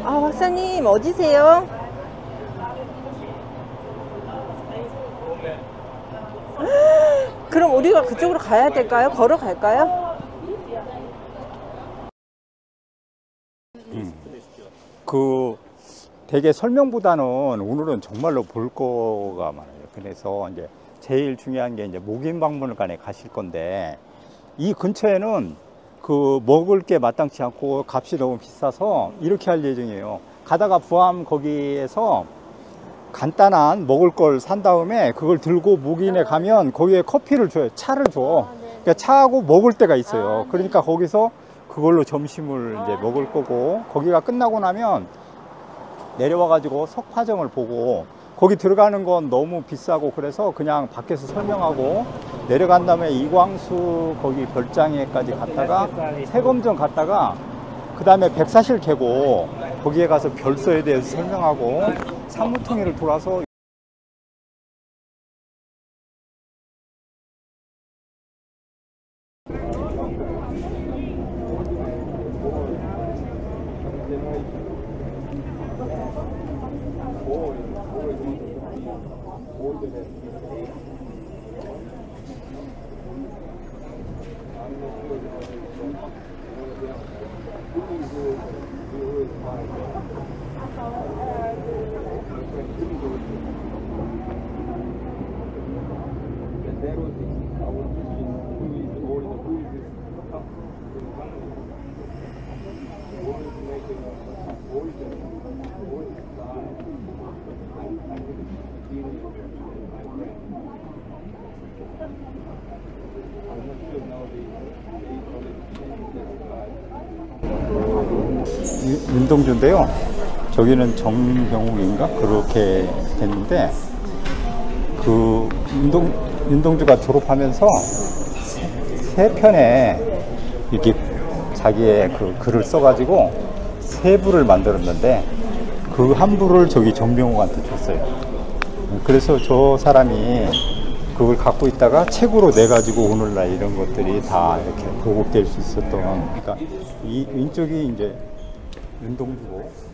아, 박사님 어디세요? 그럼 우리가 그쪽으로 가야 될까요? 걸어갈까요? 그 되게 설명보다는 오늘은 정말로 볼 거가 많아요. 그래서 이제 제일 중요한 게 이제 목인박물관에 가실 건데, 이 근처에는 그 먹을 게 마땅치 않고 값이 너무 비싸서 이렇게 할 예정이에요. 가다가 부암 거기에서 간단한 먹을 걸 산 다음에 그걸 들고 목인에 가면 거기에 커피를 줘요. 차를 줘. 그러니까 차하고 먹을 때가 있어요. 그러니까 거기서 그걸로 점심을 이제 먹을 거고, 거기가 끝나고 나면 내려와 가지고 석화정을 보고, 거기 들어가는 건 너무 비싸고 그래서 그냥 밖에서 설명하고 내려간 다음에 이광수 거기 별장에까지 갔다가 세검정 갔다가 그 다음에 백사실 계곡 거기에 가서 별서에 대해서 설명하고 상무통일을 돌아서 윤동주인데요. 저기는 정병욱인가 그렇게 됐는데, 그 윤동주가 졸업하면서 세 편에 이렇게 자기의 그 글을 써가지고 세 부를 만들었는데, 그 한 부를 저기 정병욱한테 줬어요. 그래서 저 사람이 그걸 갖고 있다가 책으로 내 가지고 오늘날 이런 것들이 다 이렇게 보급될 수 있었던, 그러니까 이 왼쪽이 이제 윤동주고,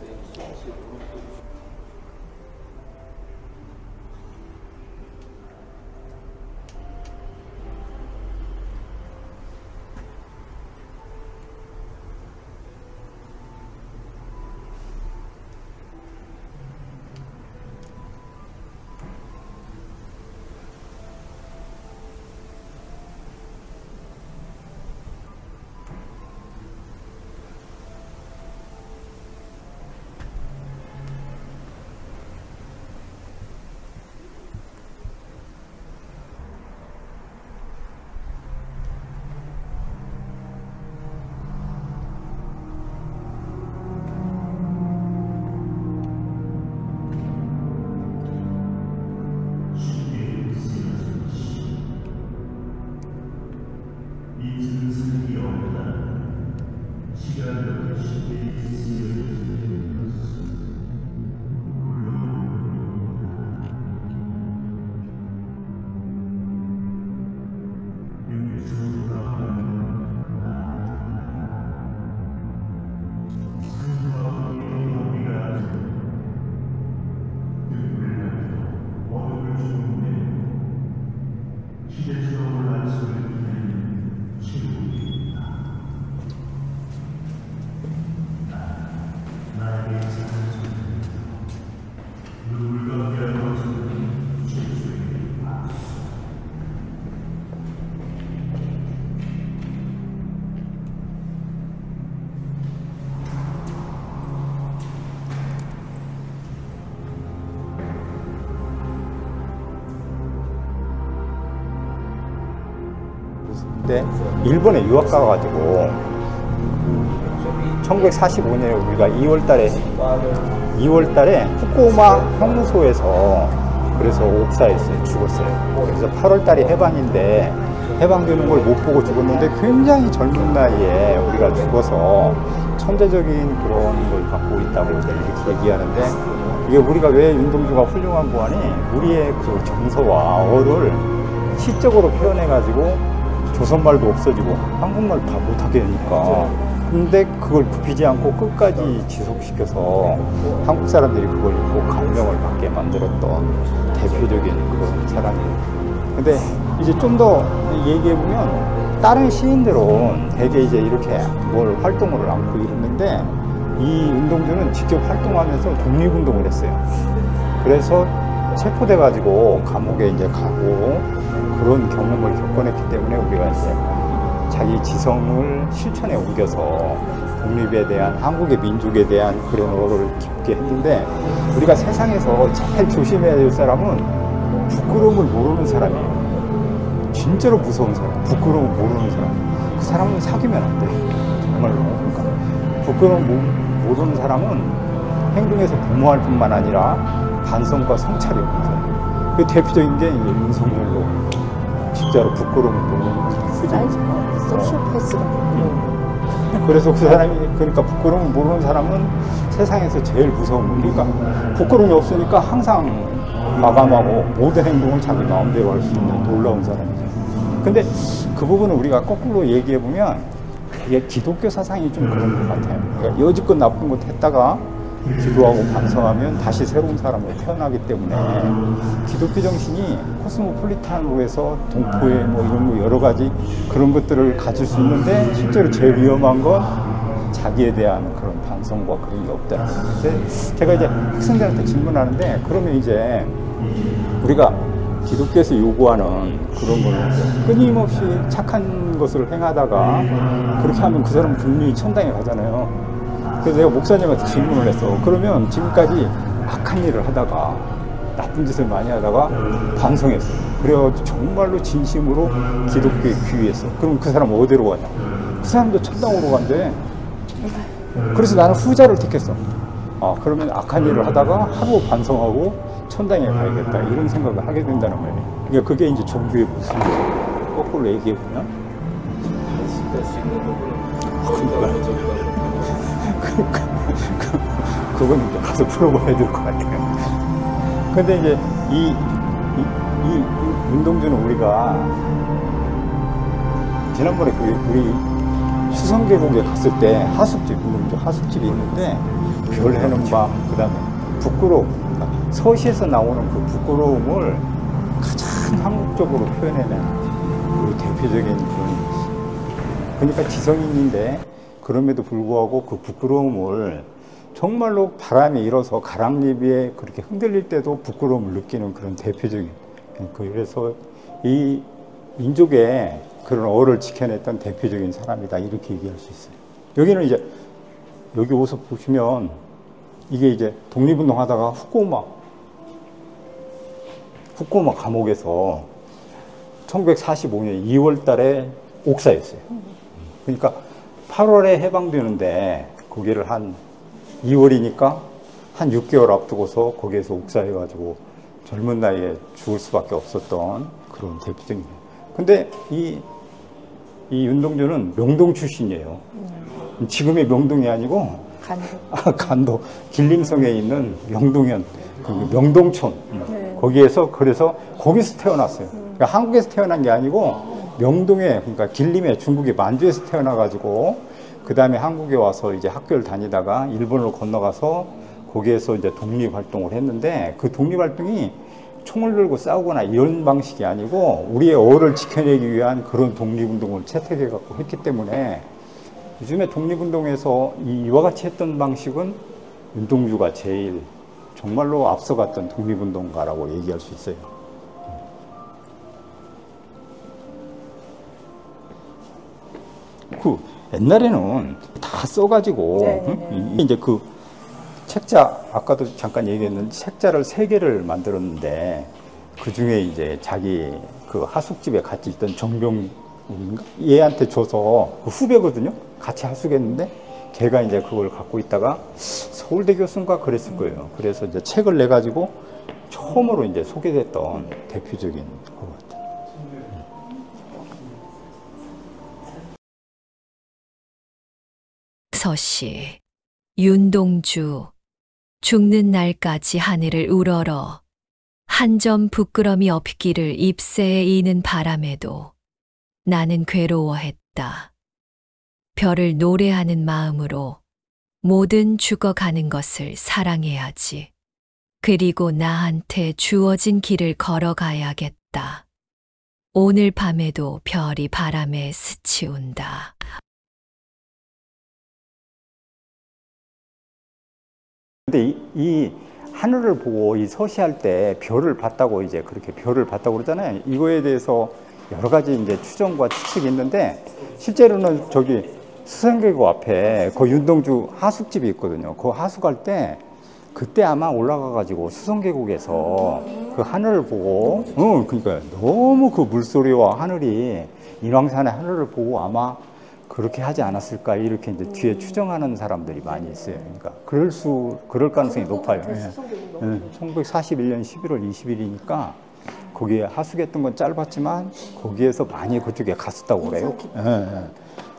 근데 일본에 유학 가가지고 1945년에 우리가 2월달에 후쿠오마 형무소에서 그래서 옥사했어요. 죽었어요. 그래서 8월달이 해방인데 해방되는 걸 못 보고 죽었는데, 굉장히 젊은 나이에 우리가 죽어서 천재적인 그런 걸 갖고 있다고 이렇게 얘기하는데, 이게 우리가 왜 윤동주가 훌륭한 거 하니, 우리의 그 정서와 어를 시적으로 표현해 가지고 조선말도 없어지고 한국말 다 못하게 하니까 근데 그걸 굽히지 않고 끝까지 지속시켜서 한국 사람들이 그걸 입고 감명을 받게 만들었던 대표적인 그런 사람이에요. 근데 이제 좀 더 얘기해보면 다른 시인들은 대개 이제 이렇게 뭘 활동을 않고 이러는데 이 윤동주는 직접 활동하면서 독립운동을 했어요. 그래서 체포돼 가지고 감옥에 이제 가고 그런 경험을 겪어냈기 때문에 우리가 이제 자기 지성을 실천에 옮겨서 독립에 대한 한국의 민족에 대한 그런 어를 깊게 했는데 우리가 세상에서 제일 조심해야 될 사람은 부끄러움을 모르는 사람이에요. 진짜로 무서운 사람, 부끄러움을 모르는 사람. 그 사람은 사귀면 안 돼. 정말로. 그러니까 부끄러움 모르는 사람은 행동에서 무모할 뿐만 아니라 반성과 성찰이 없는 사람. 그 대표적인 게 이제 윤석열로 진짜로 부끄러움을 모르는 후진. 소시오패스가 그래서 그 사람이 그러니까 부끄러움을 모르는 사람은 세상에서 제일 무서운 그러니까 부끄러움이 없으니까 항상 마감하고 모든 행동을 자기 마음대로 할 수 있는 놀라운 사람이죠. 근데 그 부분은 우리가 거꾸로 얘기해 보면 이게 기독교 사상이 좀 그런 것 같아요. 그러니까 여지껏 나쁜 것 했다가 기도하고 반성하면 다시 새로운 사람으로 태어나기 때문에 기독교 정신이 코스모폴리탄으로 해서 동포에 뭐 이런 거 여러 가지 그런 것들을 가질 수 있는데 실제로 제일 위험한 건 자기에 대한 그런 반성과 그런 게 없다는 거예요. 근데 제가 이제 학생들한테 질문하는데 그러면 이제 우리가 기독교에서 요구하는 그런 거는 끊임없이 착한 것을 행하다가 그렇게 하면 그 사람은 분명히 천당에 가잖아요. 그래서 내가 목사님한테 질문을 했어. 그러면 지금까지 악한 일을 하다가 나쁜 짓을 많이 하다가 반성했어. 그래가지고 정말로 진심으로 기독교에 귀의했어. 그럼 그 사람 어디로 가냐? 그 사람도 천당으로 간대. 그래서 나는 후자를 택했어. 아, 그러면 악한 일을 하다가 하루 반성하고 천당에 가야겠다. 이런 생각을 하게 된다는 거예요. 그러니까 그게 이제 종교의 모습이죠. 거꾸로 얘기해보면. 그러니까 그건 이제 가서 풀어봐야 될 것 같아요. 근데 이제 이 윤동주는 우리가 지난번에 우리 수성계곡에 갔을 때 하숙집, 윤동주 하숙집이 있는데 별 해는 밤, 그 다음에 부끄러움, 그러니까 서시에서 나오는 그 부끄러움을 가장 한국적으로 표현해낸 그 대표적인 그런 그러니까 지성인인데 그럼에도 불구하고 그 부끄러움을 정말로 바람이 일어서 가랑잎에 그렇게 흔들릴 때도 부끄러움을 느끼는 그런 대표적인 그래서 이 민족의 그런 어를 지켜냈던 대표적인 사람이다 이렇게 얘기할 수 있어요. 여기는 이제 여기 오서 보시면 이게 이제 독립운동 하다가 후쿠오마 감옥에서 1945년 2월 달에 옥사였어요. 그러니까 8월에 해방되는데 거기를 한 2월이니까 한 6개월 앞두고서 거기에서 옥사해가지고 젊은 나이에 죽을 수밖에 없었던 그런 대표적인. 근데 이 윤동주는 명동 출신이에요. 지금의 명동이 아니고 간도 길림성에 있는 명동현 그 명동촌 네. 거기에서 그래서 거기서 태어났어요. 그러니까 한국에서 태어난 게 아니고 명동에 그러니까 길림에 중국의 만주에서 태어나가지고 그 다음에 한국에 와서 이제 학교를 다니다가 일본으로 건너가서 거기에서 이제 독립활동을 했는데 그 독립활동이 총을 들고 싸우거나 이런 방식이 아니고 우리의 어를 지켜내기 위한 그런 독립운동을 채택해 갖고 했기 때문에 요즘에 독립운동에서 이와 같이 했던 방식은 윤동주가 제일 정말로 앞서갔던 독립운동가라고 얘기할 수 있어요. 그 옛날에는 다 써가지고 응? 이제 그 책자 아까도 잠깐 얘기했는데 책자를 3개를 만들었는데 그 중에 이제 자기 그 하숙집에 같이 있던 정병인가 얘한테 줘서 그 후배거든요. 같이 하숙했는데 걔가 이제 그걸 갖고 있다가 서울대 교수인가 그랬을 거예요. 그래서 이제 책을 내 가지고 처음으로 이제 소개됐던 대표적인 것 같아요. 서시, 윤동주, 죽는 날까지 하늘을 우러러 한 점 부끄럼이 없기를 잎새에 이는 바람에도 나는 괴로워했다. 별을 노래하는 마음으로 모든 죽어가는 것을 사랑해야지. 그리고 나한테 주어진 길을 걸어가야겠다. 오늘 밤에도 별이 바람에 스치운다. 근데 이 하늘을 보고 이 서시할 때 별을 봤다고 이제 그렇게 별을 봤다고 그러잖아요. 이거에 대해서 여러 가지 이제 추정과 추측이 있는데 실제로는 저기 수성계곡 앞에 그 윤동주 하숙집이 있거든요. 그 하숙할 때 그때 아마 올라가 가지고 수성계곡에서 그 하늘을 보고 그러니까 너무 그 물소리와 하늘이 인왕산의 하늘을 보고 아마 그렇게 하지 않았을까 이렇게 이제 뒤에 추정하는 사람들이 많이 있어요. 그러니까 그럴 가능성이 높아요. 예. 1941년 11월 20일이니까 거기에 하숙했던 건 짧았지만 거기에서 많이 그쪽에 갔었다고 그래요. 예.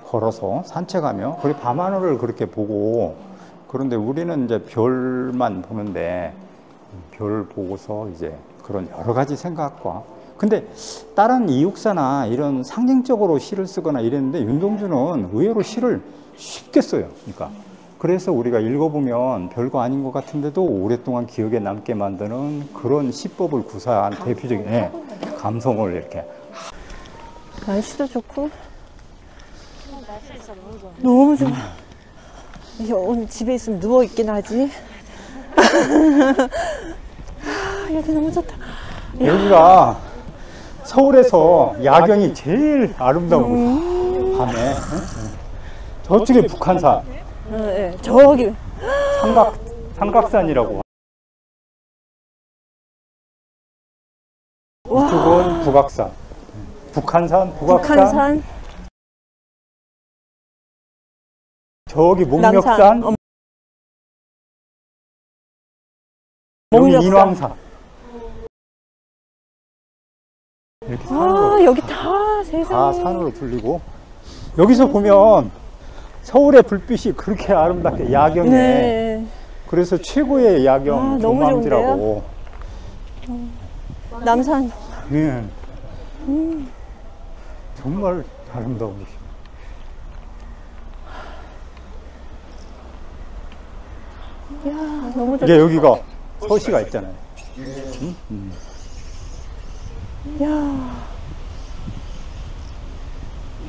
걸어서 산책하며 그리고 밤하늘을 그렇게 보고 그런데 우리는 이제 별만 보는데 별 보고서 이제 그런 여러 가지 생각과 근데 다른 이육사나 이런 상징적으로 시를 쓰거나 이랬는데 윤동주는 의외로 시를 쉽게 써요. 그러니까 그래서 우리가 읽어보면 별거 아닌 것 같은데도 오랫동안 기억에 남게 만드는 그런 시법을 구사한 대표적인 감성을 이렇게. 날씨도 좋고 너무 좋아. 이제 오늘 집에 있으면 누워 있긴 하지. 여기 너무 좋다. 여기가 서울에서 야경이 제일 아름다운 곳. 밤에 저쪽에 북한산 네, 저기 삼각산이라고. 이쪽은 북악산, 북한산, 북한산, 저기 목멱산, 남산, 여기 목멱산. 인왕산. 이렇게 산으로, 여기 다 다 세상에. 산으로 둘리고 여기서 보면 서울의 불빛이 그렇게 아름답게 야경에 네. 그래서 최고의 야경 너무 경망지라고. 남산. 예. 정말 아름다운 곳이에요. 이야, 너무 좋다. 이게 여기가 서시가 있잖아요. 이야,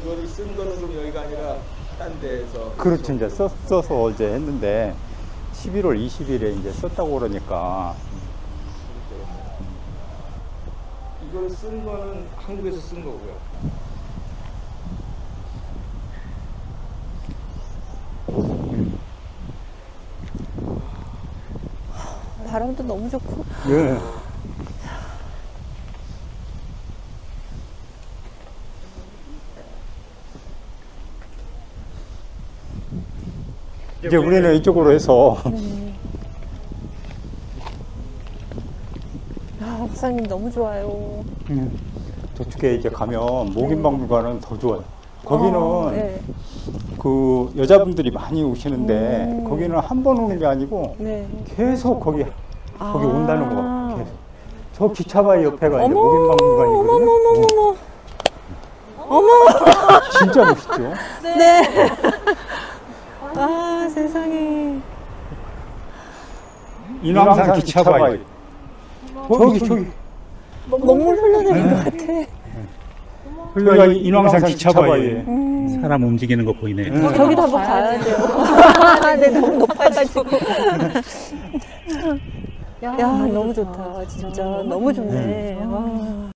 이거를 쓴 거는 그럼 여기가 아니라 딴 데에서 그렇죠. 이제 써서 이제 했는데 11월 20일에 이제 썼다고 그러니까 이거를 쓴 거는 한국에서 쓴 거고요. 바람도 너무 좋고. 예. 이제 우리는 이쪽으로 해서 박사님 너무 좋아요. 저쪽에 이제 가면 목인박물관은 더 좋아요. 거기는 네. 그 여자분들이 많이 오시는데 거기는 한 번 오는 게 아니고 네. 계속 거기 아. 온다는 거. 계속. 저 기차바위 옆에가 이제 어머, 목인박물관이거든요. 어머. 진짜 멋있죠. 네. 아, 세상에. 인왕산 기차바위. 저기 먹물 흘러내린 것 같아. 여기가 인왕산 기차바위에. 사람 움직이는 거 보이네. 저기도 한번 가야 돼요. 네, 너무 높아가지고. 야, 너무 좋다. 진짜 너무 좋네. 와.